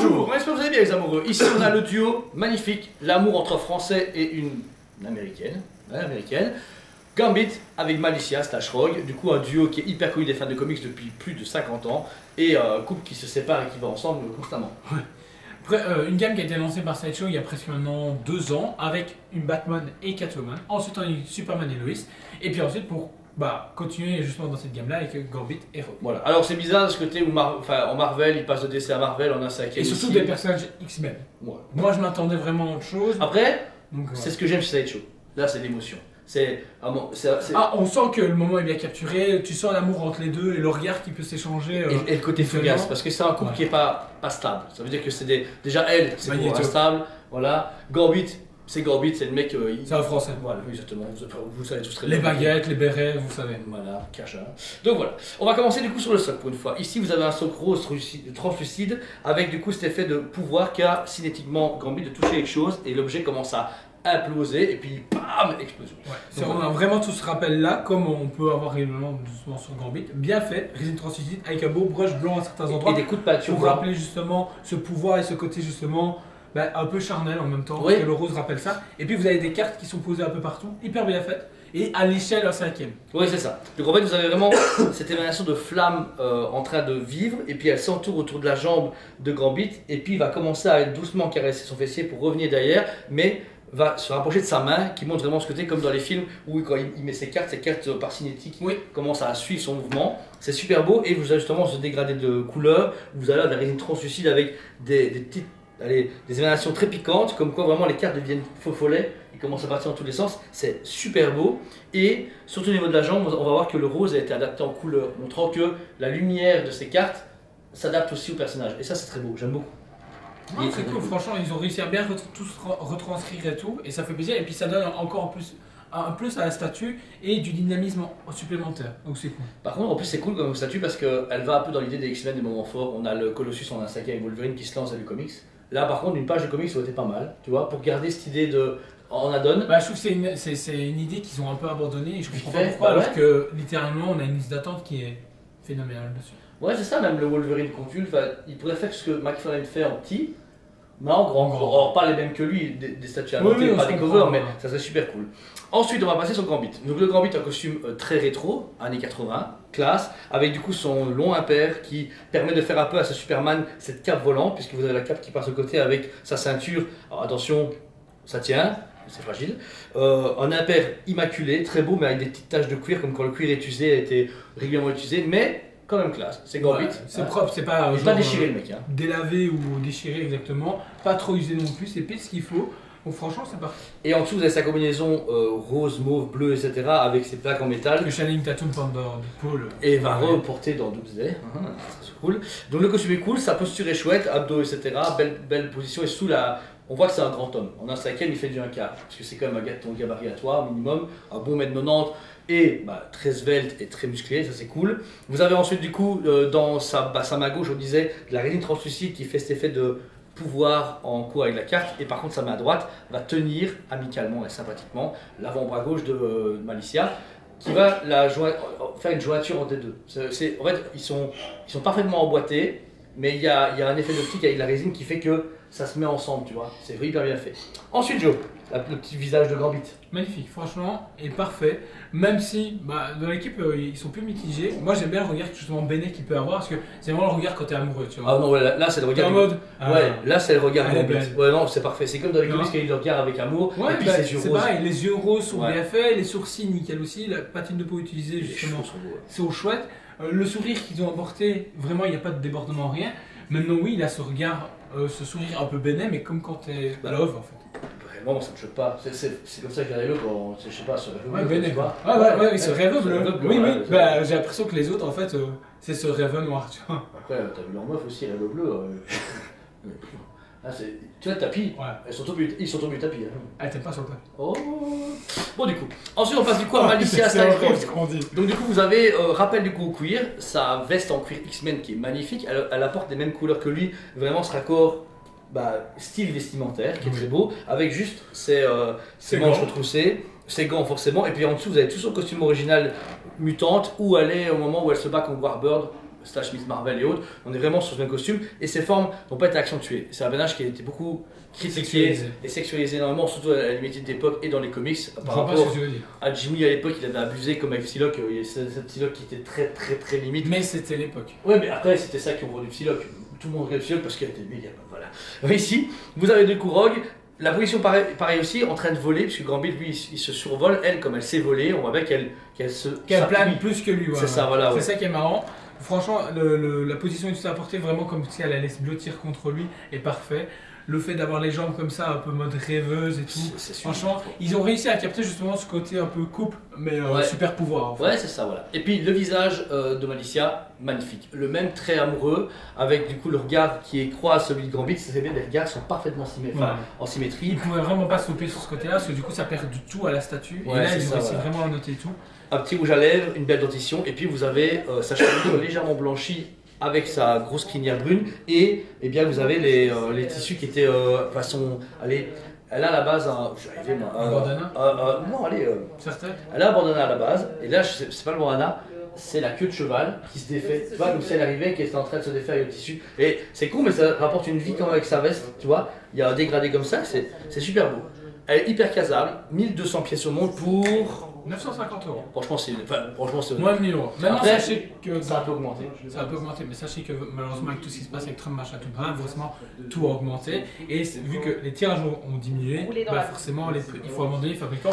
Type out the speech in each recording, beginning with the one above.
Bonjour, on espère que vous allez bien les amoureux. Ici on a le duo magnifique, l'amour entre un Français et une américaine, Gambit avec Malicia / Rogue, du coup un duo qui est hyper connu des fans de comics depuis plus de 50 ans et un couple qui se sépare et qui va ensemble constamment. Ouais. Après, une gamme qui a été lancée par Sideshow il y a presque maintenant 2 ans avec une Batman et Catwoman, ensuite on a eu Superman et Lois, et puis ensuite pour continuer justement dans cette gamme-là avec Gambit et Rogue. Voilà. Alors c'est bizarre de ce côté où en Marvel, il passe de DC à Marvel, on a ça. Et surtout des personnages X-Men. Ouais. Moi je m'attendais vraiment à autre chose. Après, c'est ce que j'aime chez Sideshow. Là c'est l'émotion. on sent que le moment est bien capturé, tu sens l'amour entre les deux et le regard qui peut s'échanger. Et le côté fugace, parce que c'est un couple qui est pas stable. Ça veut dire que c'est déjà elle, c'est instable. Voilà. Gambit, c'est le mec. C'est un français. Voilà, exactement. Vous savez tous très bien. Les baguettes, les bérets, vous savez. Voilà, cacha. Donc voilà. On va commencer du coup sur le socle pour une fois. Ici, vous avez un socle rose translucide avec du coup cet effet de pouvoir qu'a cinétiquement Gambit de toucher quelque chose et l'objet commence à imploser et puis bam, explosion. Ouais. On a vraiment tout ce rappel là, comme on peut avoir régulièrement doucement sur Gambit, bien fait, résine translucide avec un beau brush blanc à certains endroits. Et des coups de peinture pour rappeler justement ce pouvoir et ce côté justement un peu charnel en même temps, parce que le rose rappelle ça. Et puis vous avez des cartes qui sont posées un peu partout, hyper bien faites, et à l'échelle 1/5. Oui, c'est ça. Donc en fait, vous avez vraiment cette émanation de flamme en train de vivre, et puis elle s'entoure autour de la jambe de Gambit, et puis il va commencer à doucement caresser son fessier pour revenir derrière, mais va se rapprocher de sa main, qui montre vraiment ce côté comme dans les films où quand il met ses cartes par cinétique commencent à suivre son mouvement. C'est super beau, et vous avez justement ce dégradé de couleurs, vous avez de la résine translucide avec des émanations très piquantes, comme quoi vraiment les cartes deviennent faux follets et commencent à partir dans tous les sens. C'est super beau, et surtout au niveau de la jambe, on va voir que le rose a été adapté en couleur, montrant que la lumière de ces cartes s'adapte aussi au personnage, et ça c'est très beau, j'aime beaucoup. C'est cool, franchement, ils ont réussi à bien tous retranscrire et tout, et ça fait plaisir, et puis ça donne encore un plus à la statue et du dynamisme supplémentaire, donc c'est cool. Par contre, en plus c'est cool comme statue parce qu'elle va un peu dans l'idée des X-Men, des moments forts. On a le Colossus en un sac avec Wolverine qui se lance à du comics. Là par contre, une page de comics aurait été pas mal, tu vois, pour garder cette idée de en addon. Je trouve que c'est une idée qu'ils ont un peu abandonnée, et je comprends pas pourquoi, alors que littéralement on a une liste d'attente qui est phénoménale dessus. Ouais, c'est ça, même le Wolverine qu'on il pourrait faire ce que McFarlane fait en petit, mais en grand. Or, pas les mêmes que lui, des statues inventées, pas des covers, mais ça serait super cool. Ensuite, on va passer sur Gambit. Donc, le Gambit, un costume très rétro, années 80, classe, avec du coup son long impair qui permet de faire un peu à ce Superman cette cape volante, puisque vous avez la cape qui passe au côté avec sa ceinture. Alors, attention, ça tient. C'est fragile. Un impair immaculé, très beau, mais avec des petites taches de cuir, comme quand le cuir est usé, a été régulièrement utilisé, mais quand même classe. C'est Gambit. C'est propre, c'est pas déchiré le mec. Délavé ou déchiré exactement, pas trop usé non plus, c'est pile ce qu'il faut. Donc franchement, c'est parfait. Et en dessous, vous avez sa combinaison rose, mauve, bleu, etc. avec ses plaques en métal. Que Channing Tatum pendant Paul. Et va reporter dans Doomsday. C'est cool. Donc le costume est cool, sa posture est chouette, abdos, etc. Belle position, et sous la. On voit que c'est un grand homme. En un cinquième, il fait du 1/4. Parce que c'est quand même un gars de ton gabarit à toi, minimum. Un bon mètre 90. Et très svelte et très musclé, ça c'est cool. Vous avez ensuite du coup dans sa main gauche, on disait, de la résine translucide qui fait cet effet de pouvoir en cours avec la carte, et par contre sa main droite va tenir amicalement et sympathiquement l'avant-bras gauche de Malicia, qui va faire une jointure entre les deux. En fait, ils sont parfaitement emboîtés, mais il y a un effet d'optique avec la résine qui fait que ça se met ensemble, tu vois. C'est hyper bien fait. Ensuite, Joe, le petit visage de Gambit. Magnifique, franchement, et parfait. Même si dans l'équipe ils sont plus mitigés. Moi j'aime bien le regard que justement Bennett qu'il peut avoir, parce que c'est vraiment le regard quand t'es amoureux, tu vois. Ah non, ouais, là c'est le regard. En mode. Là c'est le regard Gambit. Ouais, non, c'est parfait. C'est comme dans les comics qu'il le regarde avec amour. Ouais, et puis ses yeux roses. C'est pareil, les yeux roses sont bien faits, les sourcils nickel aussi, la patine de peau utilisée justement. C'est au chouette. Le sourire qu'ils ont apporté, vraiment il n'y a pas de débordement, rien. Maintenant, oui, il a ce regard, ce sourire un peu bénin, mais comme quand t'es love en fait. Vraiment, ça me choque pas. C'est comme ça que j'ai rêvé quand, je sais pas, ce rêve bleu. Ouais, ce rêve bleu. Oui. J'ai l'impression que les autres, en fait, c'est ce rêve noir, tu vois. Après, t'as vu leur meuf aussi, rêve bleu. Tu vois, le tapis, ils sont tombés du tapis. Elle t'aime pas sur le tapis. Oh. Bon, du coup. Ensuite, on passe du coup à Malicia / Rogue. Donc, du coup, vous avez rappel du coup au cuir, sa veste en cuir X-Men qui est magnifique. Elle apporte les mêmes couleurs que lui, vraiment ce raccord style vestimentaire qui est très beau, avec juste ses manches retroussées, ses gants forcément, et puis en dessous vous avez tout son costume original mutante où elle est au moment où elle se bat contre Warbird slash Miss Marvel et autres, on est vraiment sur un costume et ses formes n'ont pas été accentuées. C'est un personnage qui a été beaucoup critiqué et sexualisé énormément, surtout à la limite d'époque et dans les comics. Par rapport à Jimmy à l'époque, il avait abusé comme avec Psylocke, il y a cette Psylocke qui était très limite. Mais c'était l'époque. Ouais, mais après c'était ça qui ont vendu Psylocke. Tout le monde regarde Psylocke parce qu'elle était méga bonne, voilà. Ici, vous avez deux coups Rogue. La position pareil aussi, en train de voler, puisque Gambit lui il se survole, elle comme elle sait voler, on voit bien qu'elle plane plus que lui. C'est ça, voilà. C'est ça qui est marrant. Franchement, la position qu'il s'est apportée, vraiment comme si elle allait se blottir contre lui, est parfait. Le fait d'avoir les jambes comme ça, un peu mode rêveuse et tout. Franchement, ils ont réussi à capter justement ce côté un peu couple, mais super pouvoir. En fait. Ouais, c'est ça, voilà. Et puis le visage de Malicia, magnifique. Le même trait amoureux, avec du coup le regard qui est croix à celui de Gambit. C'est bien, les regards sont parfaitement en symétrie. Ils pouvaient vraiment pas se louper sur ce côté-là, parce que du coup ça perd du tout à la statue. Et là, ils ont réussi vraiment à noter tout. Un petit rouge à lèvres, une belle dentition, et puis vous avez sa chevelure légèrement blanchie avec sa grosse crinière brune, et bien vous avez les tissus qui étaient façon. Allez, elle a à la base un. J'arrivais moi. Un bandana non, allez. Certain. Elle a un bandana à la base, et là, c'est pas le bandana, c'est la queue de cheval qui se défait. Tu vois, comme si elle arrivait et qu'elle était en train de se défaire avec le tissu. Et c'est cool, mais ça rapporte une vie quand même avec sa veste, tu vois. Il y a un dégradé comme ça, c'est super beau. Elle est hyper casable, 1200 pièces au monde pour. 950 €. Franchement, c'est. Moins de 1000 €. Maintenant, après, sachez que. Ça a un peu augmenté. Ça a un peu augmenté, mais sachez que malheureusement, avec tout ce qui se passe avec Trump, machin, tout, malheureusement, tout a augmenté. Et vu que les tirages ont diminué, bah forcément, il faut à un moment donné, les fabricants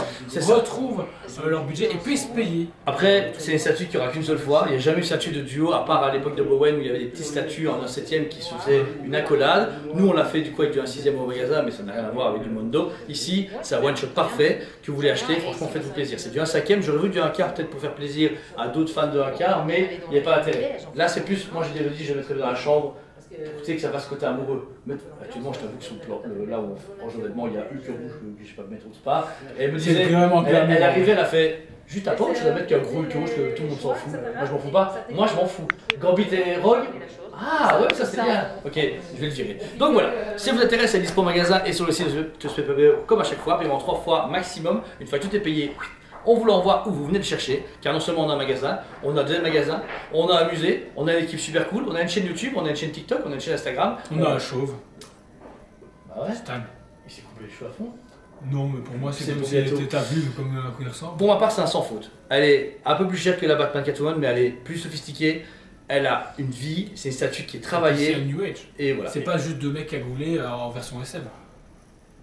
retrouvent leur budget et puissent payer. Après, c'est une statue qui n'y aura qu'une seule fois. Il n'y a jamais eu de statue de duo, à part à l'époque de Bowen où il y avait des petites statues en 1/7 qui se faisaient une accolade. Nous, on l'a fait du coup avec du 1/6 au magasin, mais ça n'a rien à voir avec du Mondo. Ici, c'est un one-shot parfait que vous voulez acheter. Franchement, faites-vous plaisir. C'est du 1/5. J'aurais vu du 1/4 peut-être pour faire plaisir à d'autres fans de 1/4, mais il n'y a pas d'intérêt. Là, c'est plus, moi j'ai dit, je le mettrais dans la chambre. Tu sais que ça va ce côté amoureux. Mais actuellement, je t'avoue que sur le plan, là où honnêtement il y a Hulk rouge que je ne sais pas mettre autre part. Et elle me disait, elle arrivait, elle a fait juste à porte, je vais mettre qu'il y a un gros Hulk rouge que tout le monde s'en fout. Moi je m'en fous pas. Moi je m'en fous. Gambit et Rogue. Ah ouais, ça c'est bien. Ok, je vais le virer. Donc voilà, si ça vous intéresse, c'est dispo au magasin et sur le site de SpeedPB comme à chaque fois, paiement 3 fois maximum. Une fois que tout est payé, on vous l'envoie où vous venez le chercher, car non seulement on a un magasin, on a deux magasins, on a un musée, on a une équipe super cool, on a une chaîne YouTube, on a une chaîne TikTok, on a une chaîne Instagram. On a un chauve. Bah ouais. Stan. Il s'est coupé les cheveux à fond. Non, mais pour moi, c'est comme si elle était ta vue, comme à quoi il ressemble. Pour ma part, c'est un sans faute. Elle est un peu plus chère que la Batman Catwoman, mais elle est plus sophistiquée. Elle a une vie, c'est une statue qui est travaillée. C'est un New Age. Et voilà. C'est pas juste deux mecs cagoulés en version SM.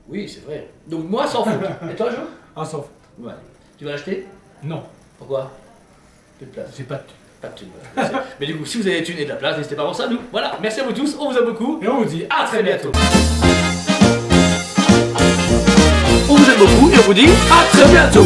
Oui, c'est vrai. Donc moi, sans faute. Et toi, Jo? Un sans faute. Ouais. Tu vas l'acheter? Non. Pourquoi? Plus de place. J'ai pas de thune. Pas de thune. Mais du coup, si vous avez des thunes et de la place, n'hésitez pas à penser à nous. Voilà, merci à vous tous, on vous aime beaucoup. Et on vous dit à très bientôt. On vous aime beaucoup et on vous dit à très bientôt.